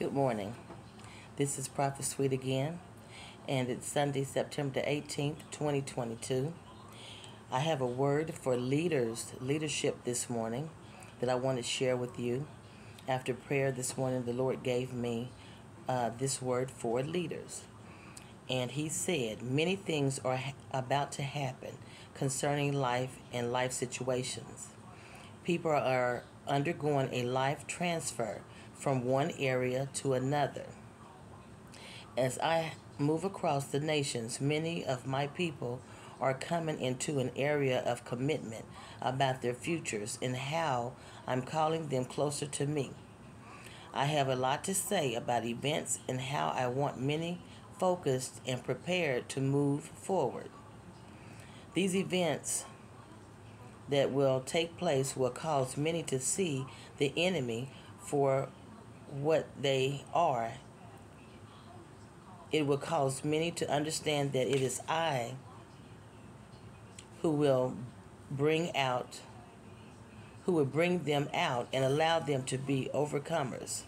Good morning. This is Prophet Sweet again, and it's Sunday, September the 18th, 2022. I have a word for leadership this morning that I want to share with you. After prayer this morning, the Lord gave me this word for leaders. And He said, many things are about to happen concerning life and life situations. People are undergoing a life transfer from one area to another. As I move across the nations, many of my people are coming into an area of commitment about their futures and how I'm calling them closer to me. I have a lot to say about events and how I want many focused and prepared to move forward. These events that will take place will cause many to see the enemy for what they are. It will cause many to understand that it is I who will bring out, who will bring them out and allow them to be overcomers.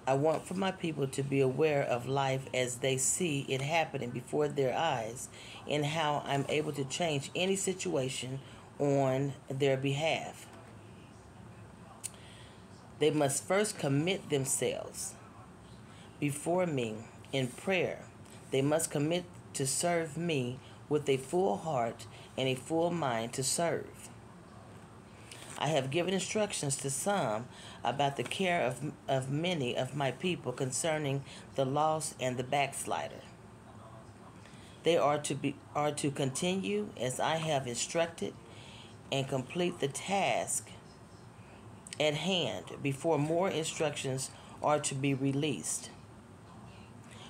I want for my people to be aware of life as they see it happening before their eyes and how I'm able to change any situation on their behalf. They must first commit themselves before me in prayer. They must commit to serve me with a full heart and a full mind to serve. I have given instructions to some about the care of many of my people concerning the lost and the backslider. They are to continue as I have instructed and complete the task at hand before more instructions are to be released.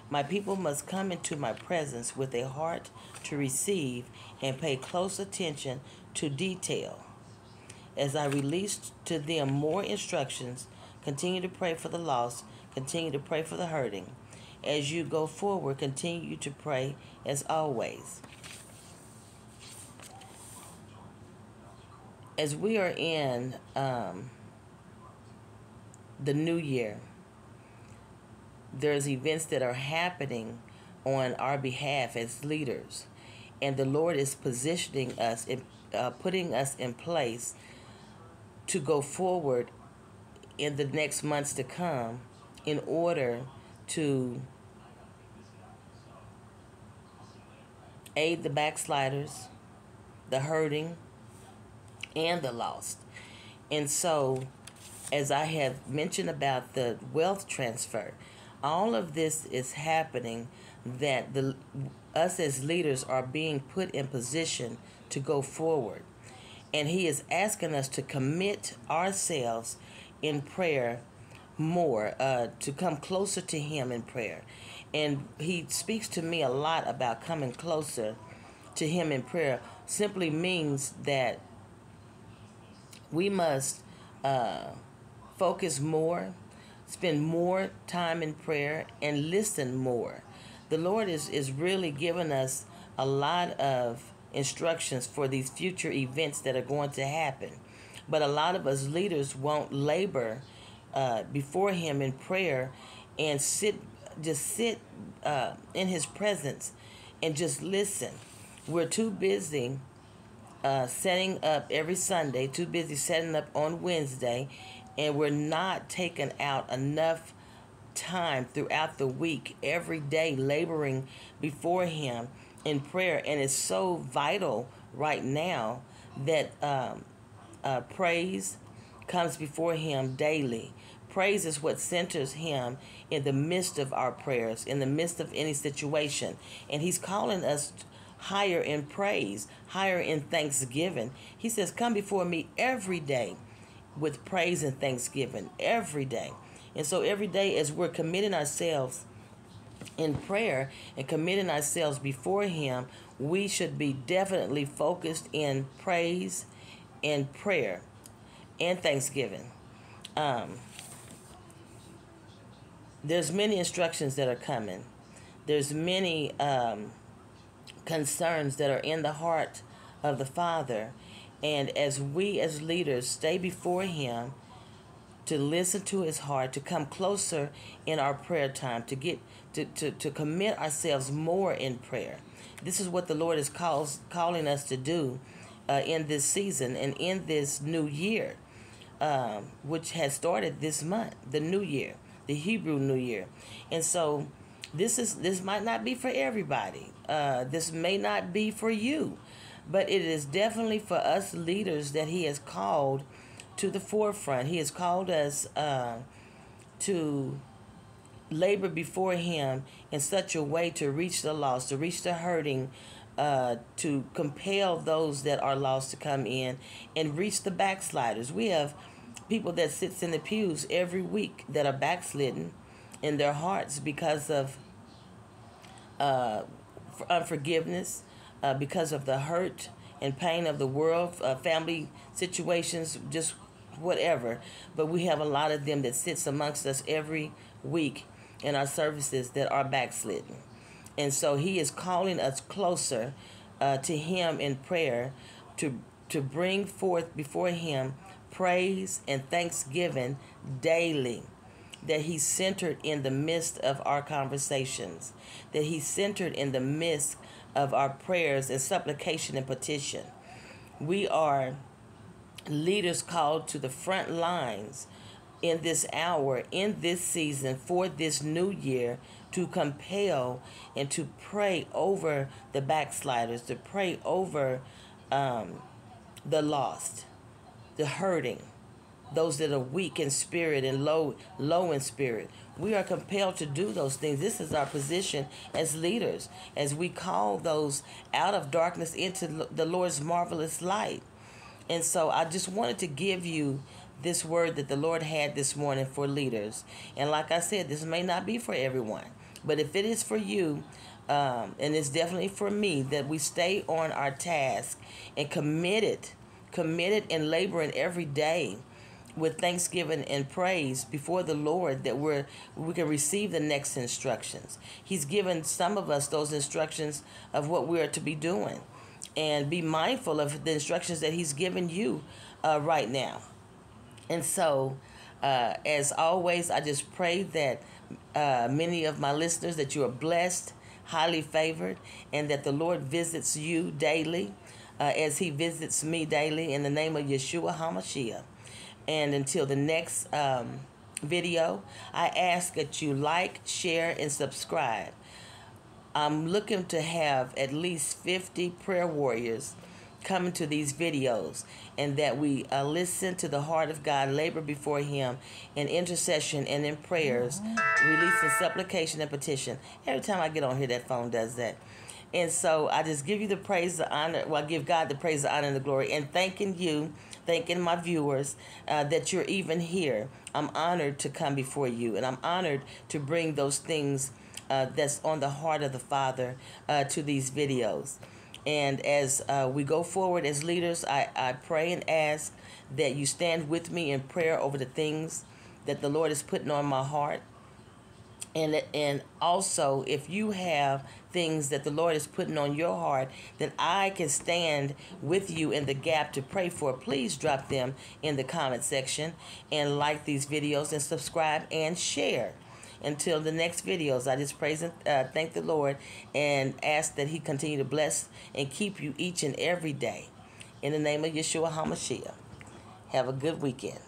My people must come into my presence with a heart to receive and pay close attention to detail. As I release to them more instructions, continue to pray for the lost, continue to pray for the hurting. As you go forward, continue to pray as always. As we are in the new year, there's events that are happening on our behalf as leaders, and the Lord is positioning us and putting us in place to go forward in the next months to come in order to aid the backsliders, the hurting, and the lost. And so, as I have mentioned about the wealth transfer, all of this is happening that us as leaders are being put in position to go forward. And He is asking us to commit ourselves in prayer more, to come closer to Him in prayer. And He speaks to me a lot about coming closer to Him in prayer. Simply means that we must focus more, spend more time in prayer, and listen more. The Lord is really giving us a lot of instructions for these future events that are going to happen. But a lot of us leaders won't labor before Him in prayer and sit in His presence and just listen. We're too busy setting up every Sunday, too busy setting up on Wednesday, and we're not taking out enough time throughout the week, every day, laboring before Him in prayer. And it's so vital right now that praise comes before Him daily. Praise is what centers Him in the midst of our prayers, in the midst of any situation. And He's calling us higher in praise, higher in thanksgiving. He says, come before me every day with praise and thanksgiving, every day. And so every day as we're committing ourselves in prayer and committing ourselves before Him, we should be definitely focused in praise and prayer and thanksgiving. There's many instructions that are coming. There's many concerns that are in the heart of the Father. And as we as leaders stay before Him to listen to his heart, to come closer in our prayer time, to get to commit ourselves more in prayer. This is what the Lord is calling us to do in this season and in this new year, which has started this month, the new year, the Hebrew New Year. And so this might not be for everybody. This may not be for you, but it is definitely for us leaders that he has called to the forefront. He has called us to labor before him in such a way to reach the lost, to reach the hurting, to compel those that are lost to come in and reach the backsliders. We have people that sits in the pews every week that are backslidden in their hearts because of unforgiveness, because of the hurt and pain of the world, family situations, just whatever. But we have a lot of them that sits amongst us every week in our services that are backslidden. And so he is calling us closer to him in prayer, to bring forth before him praise and thanksgiving daily, that he's centered in the midst of our conversations, that he's centered in the midst of our prayers and supplication and petition. We are leaders called to the front lines in this hour, in this season, for this new year, to compel and to pray over the backsliders, to pray over the lost, the hurting, those that are weak in spirit and low in spirit. We are compelled to do those things. This is our position as leaders, as we call those out of darkness into the Lord's marvelous light. And so I just wanted to give you this word that the Lord had this morning for leaders. And like I said, this may not be for everyone, but if it is for you, and it's definitely for me, that we stay on our task and committed and laboring every day with thanksgiving and praise before the Lord, that we can receive the next instructions. He's given some of us those instructions of what we are to be doing, and be mindful of the instructions that he's given you right now. And so, as always, I just pray that many of my listeners, that you are blessed, highly favored, and that the Lord visits you daily as he visits me daily, in the name of Yeshua HaMashiach. And until the next video, I ask that you like, share, and subscribe. I'm looking to have at least 50 prayer warriors coming to these videos, and that we listen to the heart of God, labor before him in intercession and in prayers, releasing supplication and petition. Every time I get on here, that phone does that. And so I just give you the praise, the honor. Well, I give God the praise, the honor, and the glory. And thanking you, thanking my viewers that you're even here. I'm honored to come before you, and I'm honored to bring those things that's on the heart of the Father to these videos. And as we go forward as leaders, I pray and ask that you stand with me in prayer over the things that the Lord is putting on my heart. And also, if you have things that the Lord is putting on your heart that I can stand with you in the gap to pray for, please drop them in the comment section, and like these videos and subscribe and share. Until the next videos, I just praise and thank the Lord, and ask that he continue to bless and keep you each and every day. In the name of Yeshua HaMashiach. Have a good weekend.